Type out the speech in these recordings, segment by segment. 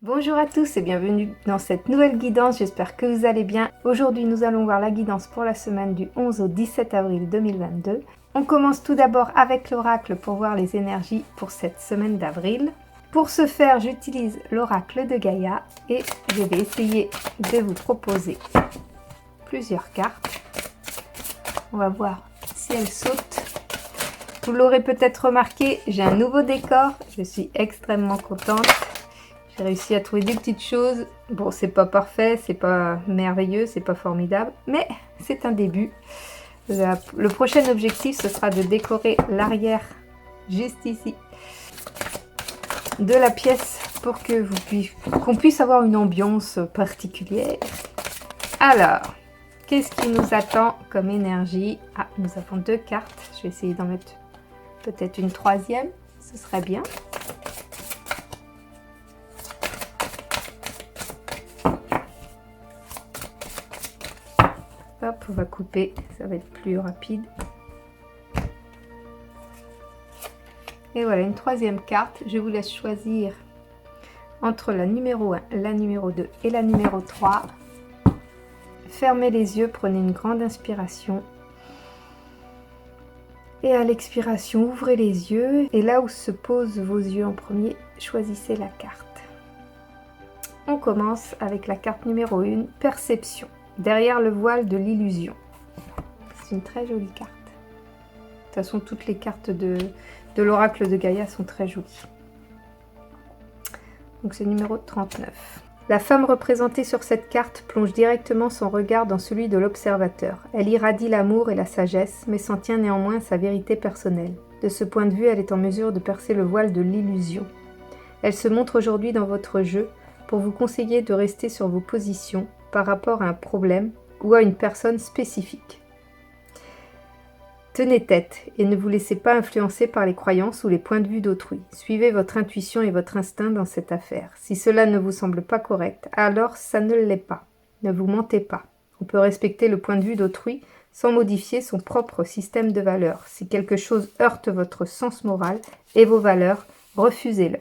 Bonjour à tous et bienvenue dans cette nouvelle guidance, j'espère que vous allez bien. Aujourd'hui nous allons voir la guidance pour la semaine du 11 au 17 avril 2022. On commence tout d'abord avec l'oracle pour voir les énergies pour cette semaine d'avril. Pour ce faire, j'utilise l'oracle de Gaïa et je vais essayer de vous proposer plusieurs cartes. On va voir si elles sautent. Vous l'aurez peut-être remarqué, j'ai un nouveau décor, je suis extrêmement contente. J'ai réussi à trouver des petites choses. Bon, c'est pas parfait, c'est pas merveilleux, c'est pas formidable, mais c'est un début. Le prochain objectif, ce sera de décorer l'arrière, juste ici, de la pièce pour que qu'on puisse avoir une ambiance particulière. Alors, qu'est-ce qui nous attend comme énergie? Ah, nous avons deux cartes. Je vais essayer d'en mettre peut-être une troisième, ce serait bien. Hop, on va couper, ça va être plus rapide. Et voilà, une troisième carte. Je vous laisse choisir entre la numéro 1, la numéro 2 et la numéro 3. Fermez les yeux, prenez une grande inspiration. Et à l'expiration, ouvrez les yeux. Et là où se posent vos yeux en premier, choisissez la carte. On commence avec la carte numéro 1, Perception. Derrière le voile de l'illusion. C'est une très jolie carte. De toute façon, toutes les cartes de l'oracle de Gaïa sont très jolies. Donc c'est numéro 39. La femme représentée sur cette carte plonge directement son regard dans celui de l'observateur. Elle irradie l'amour et la sagesse, mais s'en tient néanmoins à sa vérité personnelle. De ce point de vue, elle est en mesure de percer le voile de l'illusion. Elle se montre aujourd'hui dans votre jeu pour vous conseiller de rester sur vos positions par rapport à un problème ou à une personne spécifique. Tenez tête et ne vous laissez pas influencer par les croyances ou les points de vue d'autrui. Suivez votre intuition et votre instinct dans cette affaire. Si cela ne vous semble pas correct, alors ça ne l'est pas. Ne vous mentez pas. On peut respecter le point de vue d'autrui sans modifier son propre système de valeurs. Si quelque chose heurte votre sens moral et vos valeurs, refusez-le.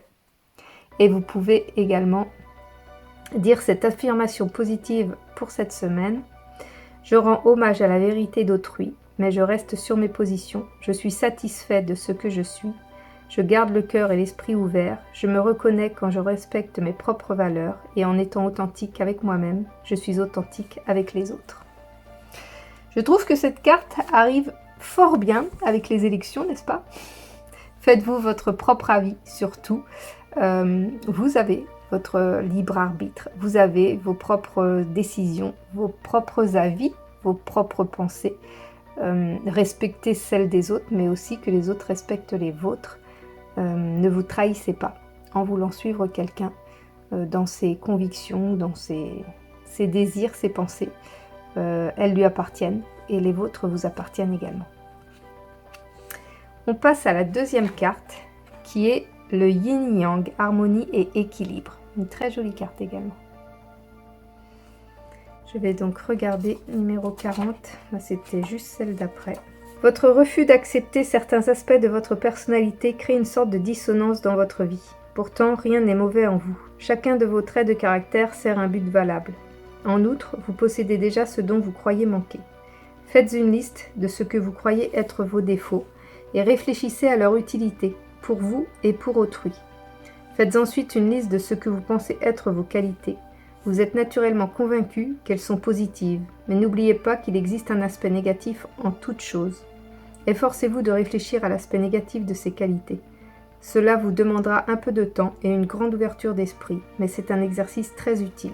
Et vous pouvez également dire cette affirmation positive pour cette semaine. Je rends hommage à la vérité d'autrui, mais je reste sur mes positions. Je suis satisfait de ce que je suis. Je garde le cœur et l'esprit ouverts. Je me reconnais quand je respecte mes propres valeurs et en étant authentique avec moi-même, je suis authentique avec les autres. Je trouve que cette carte arrive fort bien avec les élections, n'est-ce pas? Faites-vous votre propre avis sur tout. Vous avez votre libre arbitre, vous avez vos propres décisions, vos propres avis, vos propres pensées. Respectez celles des autres, mais aussi que les autres respectent les vôtres. Ne vous trahissez pas en voulant suivre quelqu'un dans ses convictions, dans ses désirs, ses pensées. Elles lui appartiennent et les vôtres vous appartiennent également. On passe à la deuxième carte qui est le yin-yang, harmonie et équilibre. Une très jolie carte également. Je vais donc regarder numéro 40. C'était juste celle d'après. Votre refus d'accepter certains aspects de votre personnalité crée une sorte de dissonance dans votre vie. Pourtant, rien n'est mauvais en vous. Chacun de vos traits de caractère sert un but valable. En outre, vous possédez déjà ce dont vous croyez manquer. Faites une liste de ce que vous croyez être vos défauts et réfléchissez à leur utilité, pour vous et pour autrui. Faites ensuite une liste de ce que vous pensez être vos qualités. Vous êtes naturellement convaincu qu'elles sont positives, mais n'oubliez pas qu'il existe un aspect négatif en toute chose. Efforcez-vous de réfléchir à l'aspect négatif de ces qualités. Cela vous demandera un peu de temps et une grande ouverture d'esprit, mais c'est un exercice très utile.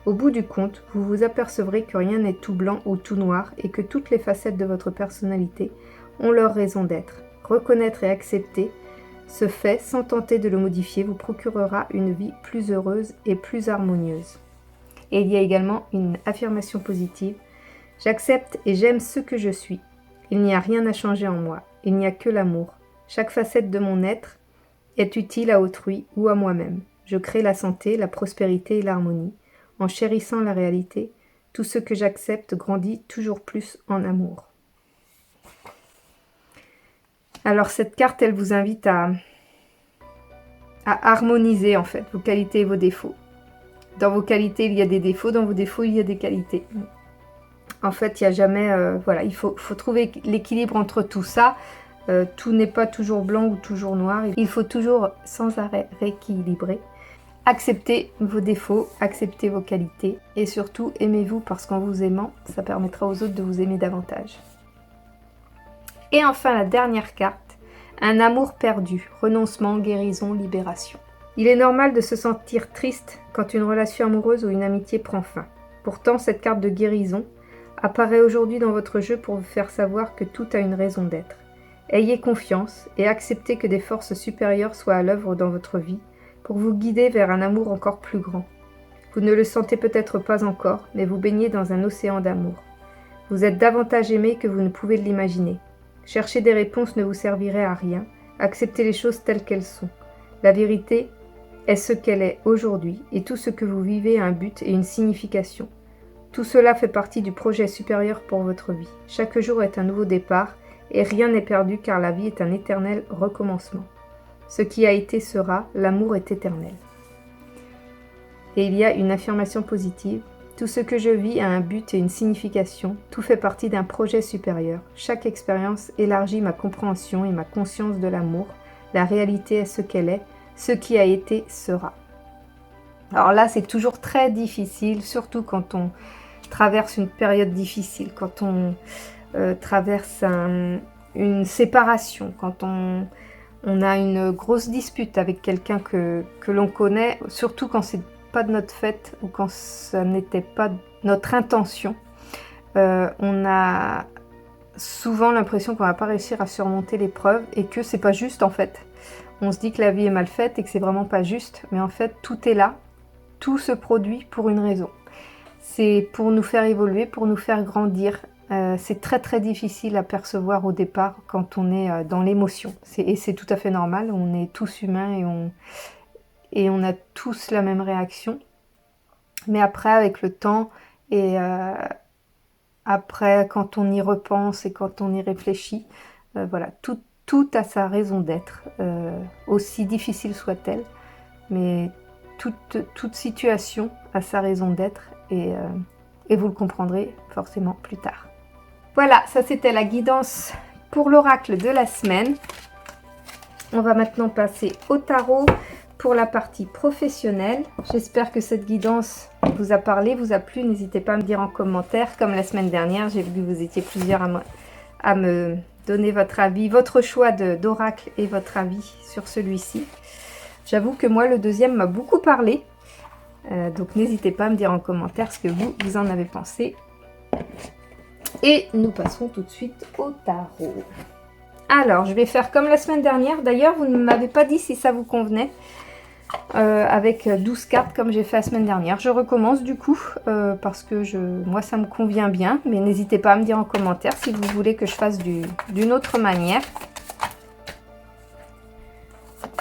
Au bout du compte, vous vous apercevrez que rien n'est tout blanc ou tout noir et que toutes les facettes de votre personnalité ont leur raison d'être. Reconnaître et accepter ce fait sans tenter de le modifier vous procurera une vie plus heureuse et plus harmonieuse. Et il y a également une affirmation positive. J'accepte et j'aime ce que je suis. Il n'y a rien à changer en moi. Il n'y a que l'amour. Chaque facette de mon être est utile à autrui ou à moi-même. Je crée la santé, la prospérité et l'harmonie. En chérissant la réalité, tout ce que j'accepte grandit toujours plus en amour. Alors cette carte, elle vous invite à à harmoniser en fait vos qualités et vos défauts. Dans vos qualités, il y a des défauts, dans vos défauts, il y a des qualités. En fait, il n'y a jamais... voilà, il faut trouver l'équilibre entre tout ça. Tout n'est pas toujours blanc ou toujours noir. Il faut toujours sans arrêt rééquilibrer. Acceptez vos défauts, acceptez vos qualités et surtout aimez-vous parce qu'en vous aimant, ça permettra aux autres de vous aimer davantage. Et enfin la dernière carte, un amour perdu, renoncement, guérison, libération. Il est normal de se sentir triste quand une relation amoureuse ou une amitié prend fin. Pourtant, cette carte de guérison apparaît aujourd'hui dans votre jeu pour vous faire savoir que tout a une raison d'être. Ayez confiance et acceptez que des forces supérieures soient à l'œuvre dans votre vie pour vous guider vers un amour encore plus grand. Vous ne le sentez peut-être pas encore, mais vous baignez dans un océan d'amour. Vous êtes davantage aimé que vous ne pouvez l'imaginer. Chercher des réponses ne vous servirait à rien. Acceptez les choses telles qu'elles sont. La vérité est ce qu'elle est aujourd'hui, et tout ce que vous vivez a un but et une signification. Tout cela fait partie du projet supérieur pour votre vie. Chaque jour est un nouveau départ, et rien n'est perdu car la vie est un éternel recommencement. Ce qui a été sera, l'amour est éternel. Et il y a une affirmation positive. Tout ce que je vis a un but et une signification. Tout fait partie d'un projet supérieur. Chaque expérience élargit ma compréhension et ma conscience de l'amour. La réalité est ce qu'elle est. Ce qui a été sera. Alors là, c'est toujours très difficile, surtout quand on traverse une période difficile, quand on traverse une séparation, quand on a une grosse dispute avec quelqu'un que l'on connaît, surtout quand c'est pas de notre fait ou quand ça n'était pas notre intention. On a souvent l'impression qu'on va pas réussir à surmonter l'épreuve et que c'est pas juste en fait. On se dit que la vie est mal faite et que c'est vraiment pas juste, mais en fait tout est là, tout se produit pour une raison. C'est pour nous faire évoluer, pour nous faire grandir. C'est très très difficile à percevoir au départ quand on est dans l'émotion. Et c'est tout à fait normal, on est tous humains et on a tous la même réaction. Mais après, avec le temps et après, quand on y repense et quand on y réfléchit, voilà, tout a sa raison d'être, aussi difficile soit-elle, mais toute situation a sa raison d'être et vous le comprendrez forcément plus tard. Voilà, ça c'était la guidance pour l'oracle de la semaine. On va maintenant passer au tarot pour la partie professionnelle. J'espère que cette guidance vous a parlé, vous a plu. N'hésitez pas à me dire en commentaire. Comme la semaine dernière, j'ai vu que vous étiez plusieurs à me donner votre avis, votre choix d'oracle et votre avis sur celui-ci. J'avoue que moi, le deuxième m'a beaucoup parlé. Donc n'hésitez pas à me dire en commentaire ce que vous en avez pensé. Et nous passerons tout de suite au tarot. Alors, je vais faire comme la semaine dernière. D'ailleurs, vous ne m'avez pas dit si ça vous convenait. Avec 12 cartes comme j'ai fait la semaine dernière. Je recommence du coup parce que moi ça me convient bien. Mais n'hésitez pas à me dire en commentaire si vous voulez que je fasse d'une autre manière.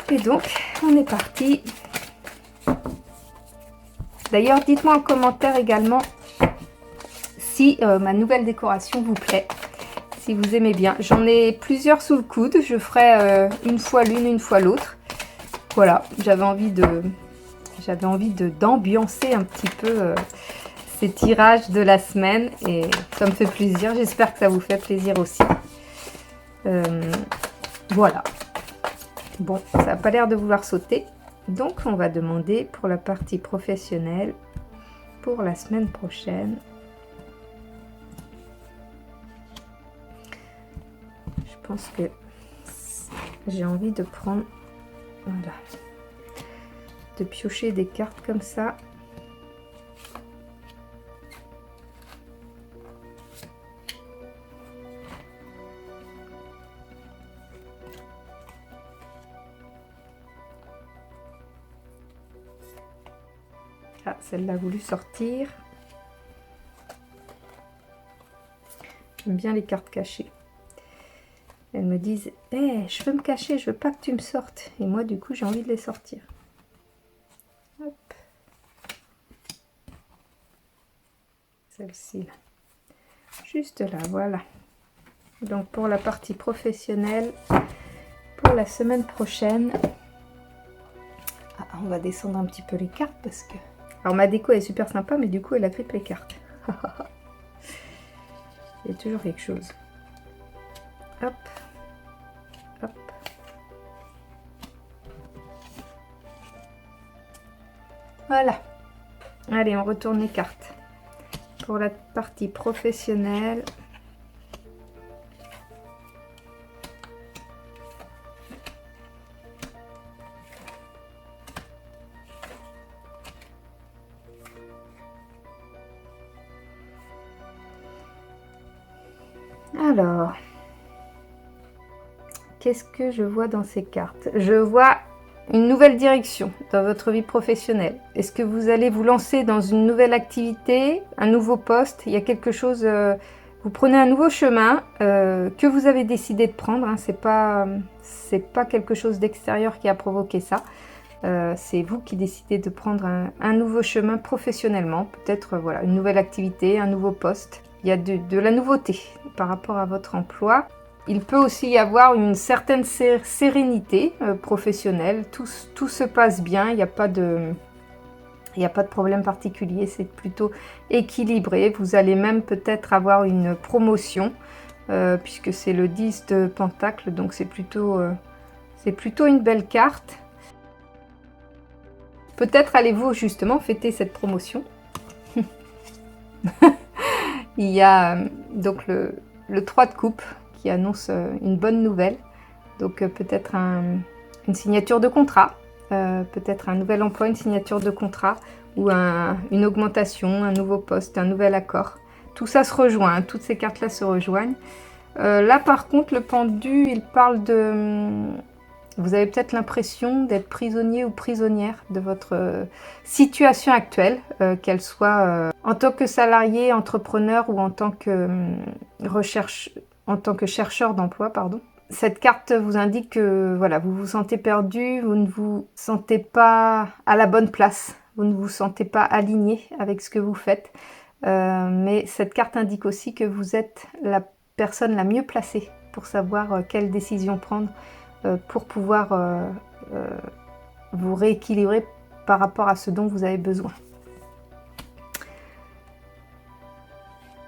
Et donc, on est parti. D'ailleurs, dites-moi en commentaire également si ma nouvelle décoration vous plaît, si vous aimez bien. J'en ai plusieurs sous le coude, je ferai une fois l'une, une fois l'autre. Voilà, j'avais envie d'ambiancer un petit peu ces tirages de la semaine et ça me fait plaisir. J'espère que ça vous fait plaisir aussi. Voilà. Bon, ça n'a pas l'air de vouloir sauter. Donc, on va demander pour la partie professionnelle pour la semaine prochaine. Je pense que j'ai envie de prendre, voilà, de piocher des cartes comme ça. Ah, celle-là a voulu sortir. J'aime bien les cartes cachées. Elles me disent hey, je veux me cacher, je veux pas que tu me sortes. Et moi, du coup, j'ai envie de les sortir. Hop. Celle-ci, là. Juste là, voilà. Donc, pour la partie professionnelle, pour la semaine prochaine, on va descendre un petit peu les cartes parce que... Alors ma déco est super sympa, mais du coup elle agrippe les cartes. Il y a toujours quelque chose. Hop. Hop. Voilà. Allez, on retourne les cartes. Pour la partie professionnelle. Alors, qu'est-ce que je vois dans ces cartes? Je vois une nouvelle direction dans votre vie professionnelle. Est-ce que vous allez vous lancer dans une nouvelle activité, un nouveau poste? Il y a quelque chose, vous prenez un nouveau chemin que vous avez décidé de prendre. Hein, c'est pas quelque chose d'extérieur qui a provoqué ça. C'est vous qui décidez de prendre un nouveau chemin professionnellement. Peut-être voilà, une nouvelle activité, un nouveau poste. Il y a de la nouveauté par rapport à votre emploi. Il peut aussi y avoir une certaine sérénité professionnelle. Tout se passe bien, il n'y a pas de problème particulier. C'est plutôt équilibré. Vous allez même peut-être avoir une promotion puisque c'est le 10 de Pentacle. Donc c'est plutôt une belle carte. Peut-être allez-vous justement fêter cette promotion. Il y a donc le 3 de coupe qui annonce une bonne nouvelle. Donc peut-être une signature de contrat, peut-être un nouvel emploi, une signature de contrat ou une augmentation, un nouveau poste, un nouvel accord. Tout ça se rejoint, hein, toutes ces cartes-là se rejoignent. Là par contre, le pendu, il parle de... Vous avez peut-être l'impression d'être prisonnier ou prisonnière de votre situation actuelle, qu'elle soit en tant que salarié, entrepreneur ou en tant que chercheur d'emploi, pardon. Cette carte vous indique que voilà, vous vous sentez perdu, vous ne vous sentez pas à la bonne place, vous ne vous sentez pas aligné avec ce que vous faites. Mais cette carte indique aussi que vous êtes la personne la mieux placée pour savoir quelle décision prendre pour pouvoir vous rééquilibrer par rapport à ce dont vous avez besoin.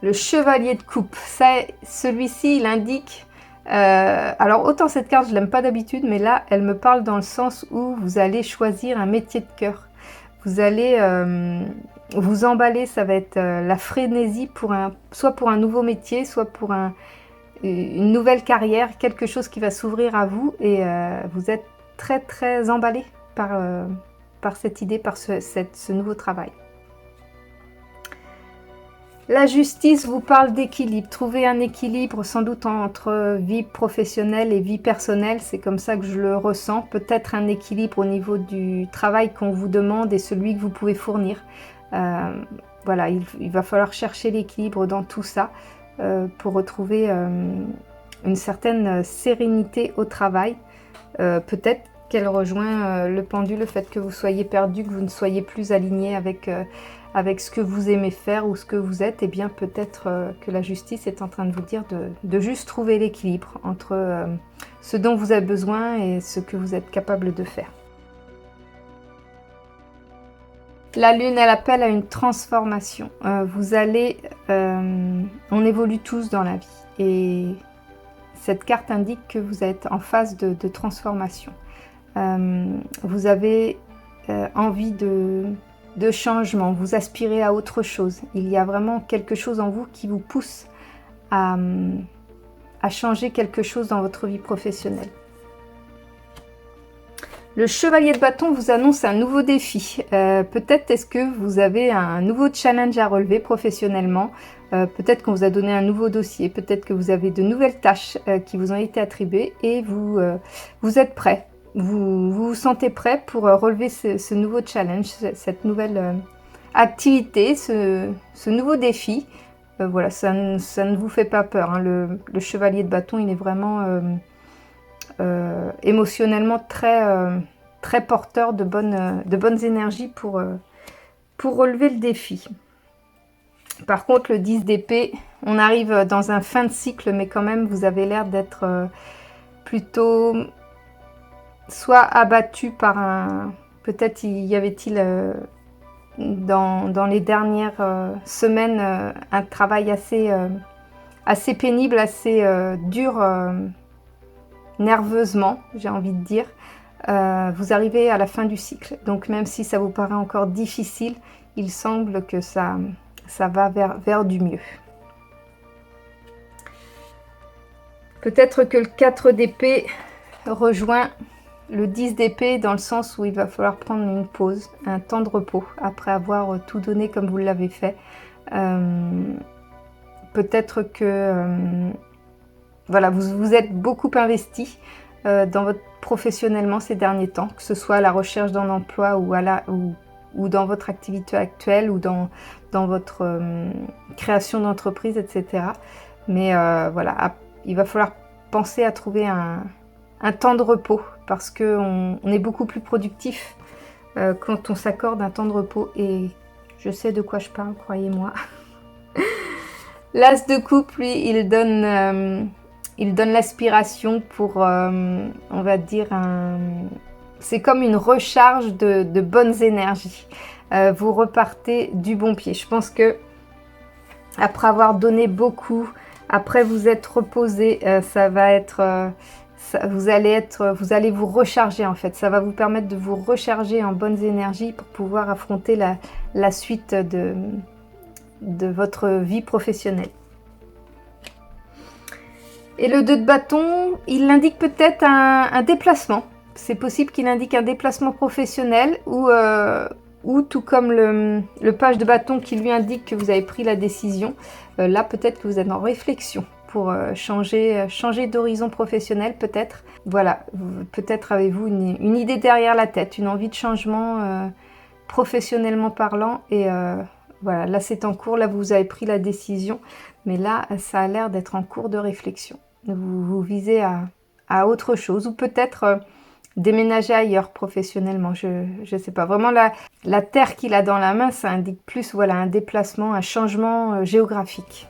Le chevalier de coupe, celui-ci il indique, alors autant cette carte je l'aime pas d'habitude, mais là elle me parle dans le sens où vous allez choisir un métier de cœur. Vous allez vous emballer, ça va être la frénésie soit pour un nouveau métier, soit pour une nouvelle carrière, quelque chose qui va s'ouvrir à vous et vous êtes très très emballé par cette idée, par ce nouveau travail. La justice vous parle d'équilibre. Trouver un équilibre sans doute entre vie professionnelle et vie personnelle, c'est comme ça que je le ressens. Peut-être un équilibre au niveau du travail qu'on vous demande et celui que vous pouvez fournir. Voilà, il va falloir chercher l'équilibre dans tout ça. Pour retrouver une certaine sérénité au travail. Peut-être qu'elle rejoint le pendu, le fait que vous soyez perdu, que vous ne soyez plus aligné avec ce que vous aimez faire ou ce que vous êtes. Et bien peut-être que la justice est en train de vous dire de juste trouver l'équilibre entre ce dont vous avez besoin et ce que vous êtes capable de faire. La lune, elle appelle à une transformation. Vous allez... on évolue tous dans la vie. Et cette carte indique que vous êtes en phase de transformation. Vous avez envie de changement. Vous aspirez à autre chose. Il y a vraiment quelque chose en vous qui vous pousse à changer quelque chose dans votre vie professionnelle. Le chevalier de bâton vous annonce un nouveau défi. Peut-être est-ce que vous avez un nouveau challenge à relever professionnellement. Peut-être qu'on vous a donné un nouveau dossier. Peut-être que vous avez de nouvelles tâches qui vous ont été attribuées et vous êtes prêt. Vous vous sentez prêt pour relever ce nouveau challenge, cette nouvelle activité, ce nouveau défi. Voilà, ça ne vous fait pas peur. Hein. Le chevalier de bâton, il est vraiment... émotionnellement très porteur de bonnes énergies pour relever le défi. Par contre, le 10 d'épée, on arrive dans un fin de cycle, mais quand même, vous avez l'air d'être plutôt soit abattu par Peut-être y avait-il dans les dernières semaines un travail assez pénible, assez dur nerveusement, j'ai envie de dire. Vous arrivez à la fin du cycle, donc même si ça vous paraît encore difficile, il semble que ça va vers du mieux. Peut-être que le 4 d'épée rejoint le 10 d'épée dans le sens où il va falloir prendre une pause, un temps de repos après avoir tout donné comme vous l'avez fait. Peut-être que voilà, vous êtes beaucoup investi dans votre professionnellement ces derniers temps, que ce soit à la recherche d'un emploi ou dans votre activité actuelle ou dans votre création d'entreprise, etc. Mais voilà, il va falloir penser à trouver un temps de repos parce qu'on est beaucoup plus productif quand on s'accorde un temps de repos. Et je sais de quoi je parle, croyez-moi. L'As de coupe, lui, il donne l'aspiration pour, on va dire, c'est comme une recharge de bonnes énergies. Vous repartez du bon pied. Je pense que après avoir donné beaucoup, après vous être reposé, ça va être, vous allez vous recharger en fait. Ça va vous permettre de vous recharger en bonnes énergies pour pouvoir affronter la suite de votre vie professionnelle. Et le 2 de bâton, il indique peut-être un déplacement. C'est possible qu'il indique un déplacement professionnel ou tout comme le page de bâton qui lui indique que vous avez pris la décision. Là, peut-être que vous êtes en réflexion pour changer d'horizon professionnel, peut-être. Voilà, peut-être avez-vous une idée derrière la tête, une envie de changement professionnellement parlant. Et voilà, là c'est en cours, là vous avez pris la décision. Mais là, ça a l'air d'être en cours de réflexion. Vous visez à autre chose ou peut-être déménager ailleurs professionnellement. Je ne sais pas. Vraiment, la terre qu'il a dans la main, ça indique plus voilà, un déplacement, un changement géographique.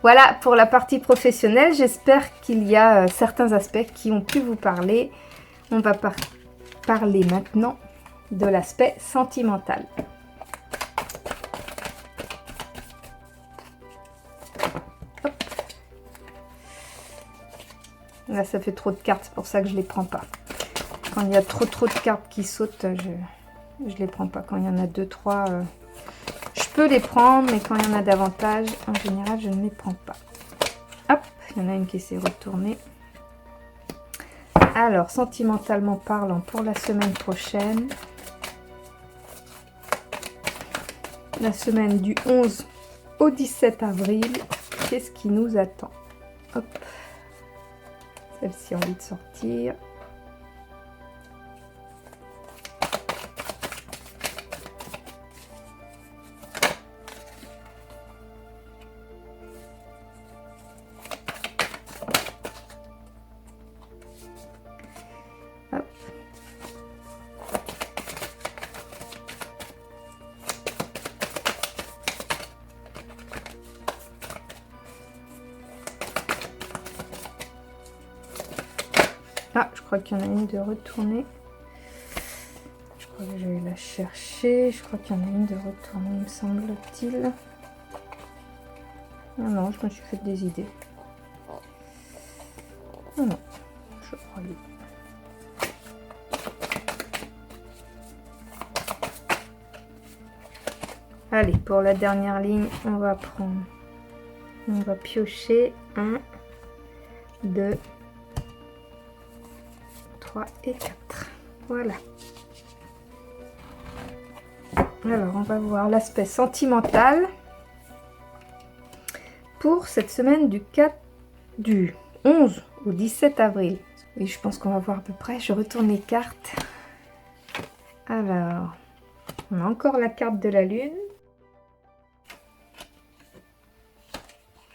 Voilà pour la partie professionnelle. J'espère qu'il y a certains aspects qui ont pu vous parler. On va parler maintenant de l'aspect sentimental. Là, ça fait trop de cartes, c'est pour ça que je ne les prends pas. Quand il y a trop de cartes qui sautent, je ne les prends pas. Quand il y en a 2, 3, je peux les prendre, mais quand il y en a davantage, en général, je ne les prends pas. Hop, il y en a une qui s'est retournée. Alors, sentimentalement parlant, pour la semaine prochaine, la semaine du 11 au 17 avril, qu'est-ce qui nous attend? Hop. Celle-ci a envie de sortir. Hop. Ah, je crois qu'il y en a une de retournée. Je crois que je vais la chercher. Je crois qu'il y en a une de retournée, me semble-t-il. Ah non, je me suis fait des idées. Ah non, je crois lui. Allez, pour la dernière ligne, on va piocher 1, 2, 3 et 4. Voilà. Alors, on va voir l'aspect sentimental pour cette semaine du 11 au 17 avril. Et je pense qu'on va voir à peu près. Je retourne les cartes. Alors, on a encore la carte de la lune.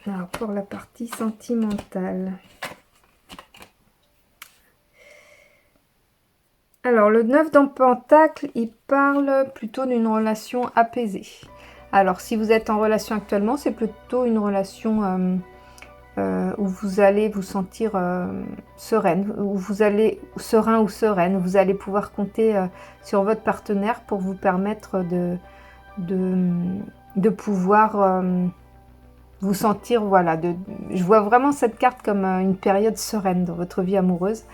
Alors, pour la partie sentimentale. Alors, le 9 de Pentacle, il parle plutôt d'une relation apaisée. Alors, si vous êtes en relation actuellement, c'est plutôt une relation où vous allez vous sentir sereine, où vous allez serein ou sereine, vous allez pouvoir compter sur votre partenaire pour vous permettre de pouvoir vous sentir, voilà, je vois vraiment cette carte comme une période sereine dans votre vie amoureuse.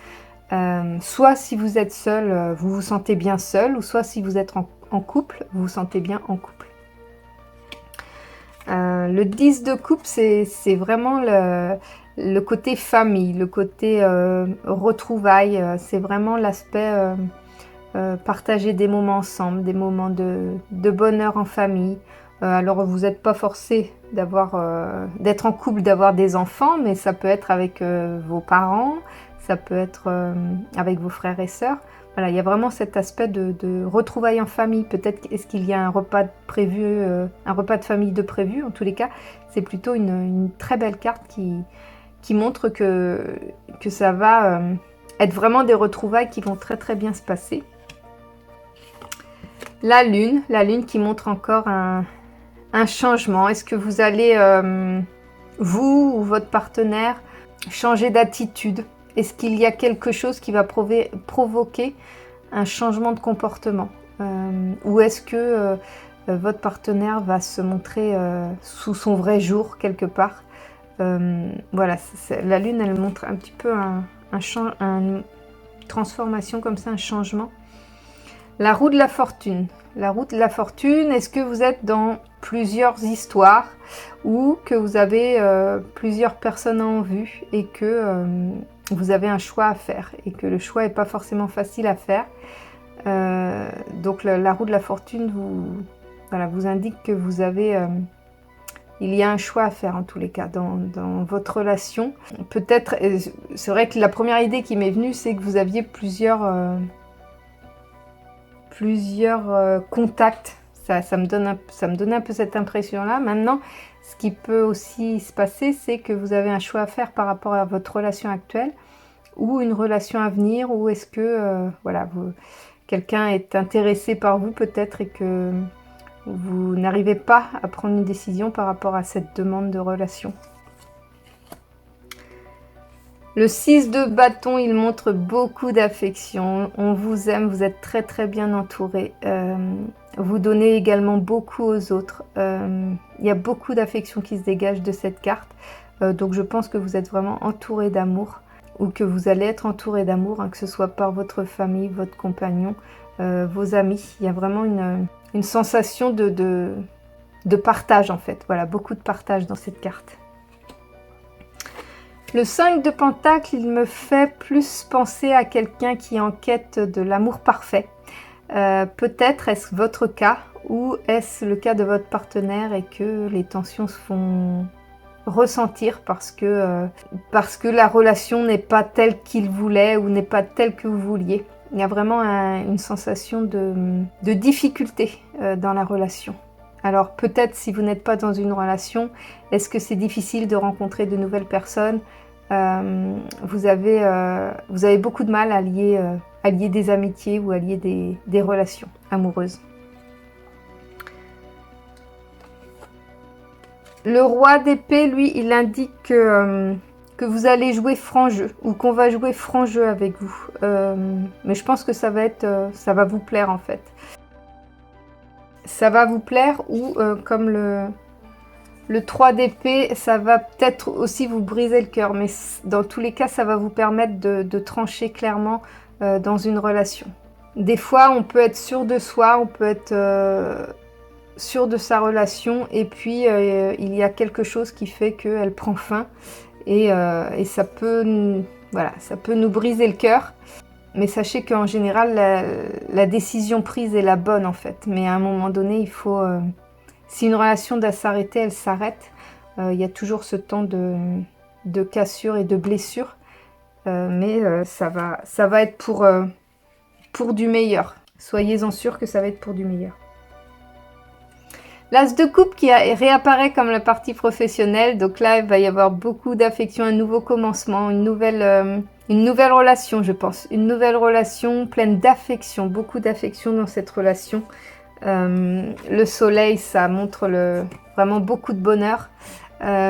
Soit si vous êtes seul, vous vous sentez bien seul, ou soit si vous êtes en couple, vous vous sentez bien en couple. Le 10 de coupe, c'est vraiment le côté famille, le côté retrouvailles, c'est vraiment l'aspect partager des moments ensemble, des moments de bonheur en famille. Alors vous n'êtes pas forcé d'être en couple, d'avoir des enfants, mais ça peut être avec vos parents, ça peut être avec vos frères et sœurs. Voilà, il y a vraiment cet aspect de retrouvailles en famille. Peut-être est-ce qu'il y a un repas prévu, un repas de famille de prévu. En tous les cas, c'est plutôt une très belle carte qui montre que ça va être vraiment des retrouvailles qui vont très très bien se passer. La lune qui montre encore un changement. Est-ce que vous allez, vous ou votre partenaire, changer d'attitude? Est-ce qu'il y a quelque chose qui va provoquer un changement de comportement? Ou est-ce que votre partenaire va se montrer sous son vrai jour quelque part? Voilà, la lune, elle montre un petit peu une transformation comme ça, un changement. La roue de la fortune. La roue de la fortune, est-ce que vous êtes dans plusieurs histoires ou que vous avez plusieurs personnes en vue et que vous avez un choix à faire et que le choix n'est pas forcément facile à faire. Donc la roue de la fortune vous indique que vous avez... il y a un choix à faire en tous les cas dans votre relation. Peut-être, c'est vrai que la première idée qui m'est venue, c'est que vous aviez plusieurs contacts. Ça me donne un peu cette impression-là. Maintenant, ce qui peut aussi se passer, c'est que vous avez un choix à faire par rapport à votre relation actuelle ou une relation à venir, ou est-ce que voilà, quelqu'un est intéressé par vous peut-être et que vous n'arrivez pas à prendre une décision par rapport à cette demande de relation. Le 6 de bâton, il montre beaucoup d'affection. On vous aime, vous êtes très très bien entouré. Vous donnez également beaucoup aux autres. Il y a beaucoup d'affection qui se dégage de cette carte. Donc je pense que vous êtes vraiment entouré d'amour, ou que vous allez être entouré d'amour, hein, que ce soit par votre famille, votre compagnon, vos amis. Il y a vraiment une sensation de partage en fait. Voilà, beaucoup de partage dans cette carte. Le 5 de Pentacle, il me fait plus penser à quelqu'un qui est en quête de l'amour parfait. Peut-être est-ce votre cas ou est-ce le cas de votre partenaire et que les tensions se font ressentir parce que la relation n'est pas telle qu'il voulait ou n'est pas telle que vous vouliez. Il y a vraiment une sensation de difficulté dans la relation. Alors peut-être si vous n'êtes pas dans une relation, est-ce que c'est difficile de rencontrer de nouvelles personnes? Vous avez beaucoup de mal à lier des amitiés ou à lier des relations amoureuses. Le roi d'épée, lui, il indique que vous allez jouer franc jeu ou qu'on va jouer franc jeu avec vous. Mais je pense que ça va vous plaire en fait. Ça va vous plaire ou comme le 3 d'épée, ça va peut-être aussi vous briser le cœur. Mais dans tous les cas, ça va vous permettre de trancher clairement dans une relation. Des fois, on peut être sûr de soi, on peut être sûr de sa relation et puis il y a quelque chose qui fait qu'elle prend fin et ça peut nous briser le cœur. Mais sachez qu'en général, la décision prise est la bonne en fait. Mais à un moment donné, il faut... si une relation doit s'arrêter, elle s'arrête. Il y a toujours ce temps de cassure et de blessure. Mais ça va être pour du meilleur. Soyez-en sûrs que ça va être pour du meilleur. L'As de coupe qui réapparaît comme la partie professionnelle. Donc là, il va y avoir beaucoup d'affection, un nouveau commencement, une nouvelle relation, je pense. Une nouvelle relation pleine d'affection, beaucoup d'affection dans cette relation. Le soleil, ça montre vraiment beaucoup de bonheur.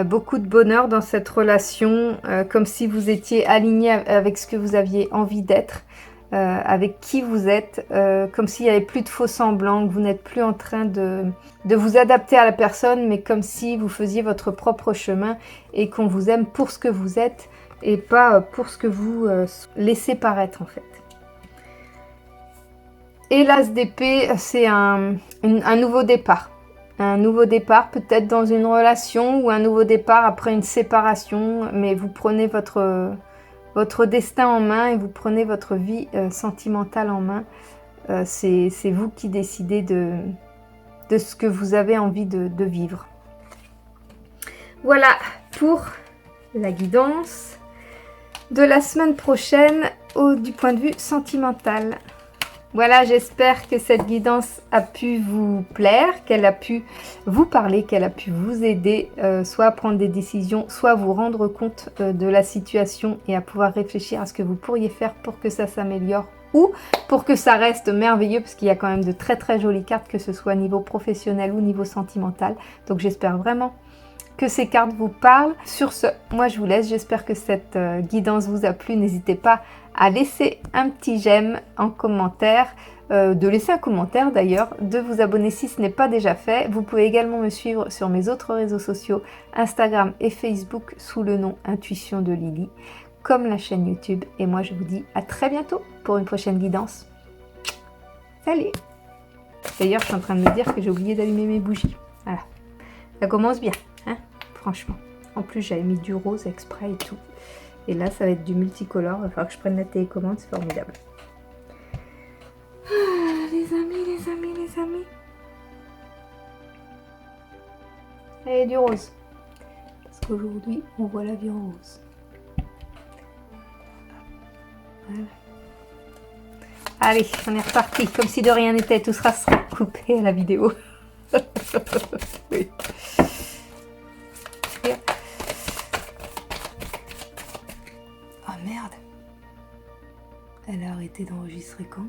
beaucoup de bonheur dans cette relation, comme si vous étiez aligné avec ce que vous aviez envie d'être, avec qui vous êtes, comme s'il n'y avait plus de faux semblants, que vous n'êtes plus en train de vous adapter à la personne, mais comme si vous faisiez votre propre chemin et qu'on vous aime pour ce que vous êtes et pas pour ce que vous laissez paraître en fait. Et l'as d'épée, c'est un nouveau départ. Un nouveau départ peut-être dans une relation ou un nouveau départ après une séparation, mais vous prenez votre destin en main et vous prenez votre vie sentimentale en main. C'est vous qui décidez de ce que vous avez envie de vivre. Voilà pour la guidance de la semaine prochaine du point de vue sentimental. Voilà, j'espère que cette guidance a pu vous plaire, qu'elle a pu vous parler, qu'elle a pu vous aider, soit à prendre des décisions, soit à vous rendre compte de la situation et à pouvoir réfléchir à ce que vous pourriez faire pour que ça s'améliore ou pour que ça reste merveilleux, parce qu'il y a quand même de très très jolies cartes, que ce soit niveau professionnel ou niveau sentimental. Donc j'espère vraiment que ces cartes vous parlent. Sur ce, moi je vous laisse, j'espère que cette guidance vous a plu. N'hésitez pas à laisser un petit j'aime en commentaire, de laisser un commentaire d'ailleurs, de vous abonner si ce n'est pas déjà fait. Vous pouvez également me suivre sur mes autres réseaux sociaux, Instagram et Facebook, sous le nom Intuition de Lily, comme la chaîne YouTube. Et moi je vous dis à très bientôt pour une prochaine guidance. Salut! D'ailleurs je suis en train de me dire que j'ai oublié d'allumer mes bougies. Voilà, ça commence bien, hein, franchement. En plus j'avais mis du rose exprès et tout. Et là, ça va être du multicolore. Il va falloir que je prenne la télécommande. C'est formidable. Ah, les amis. Et du rose. Parce qu'aujourd'hui, on voit la vie en rose. Voilà. Allez, on est reparti. Comme si de rien n'était. Tout sera coupé à la vidéo. Oui. Oh merde. Elle a arrêté d'enregistrer quand ?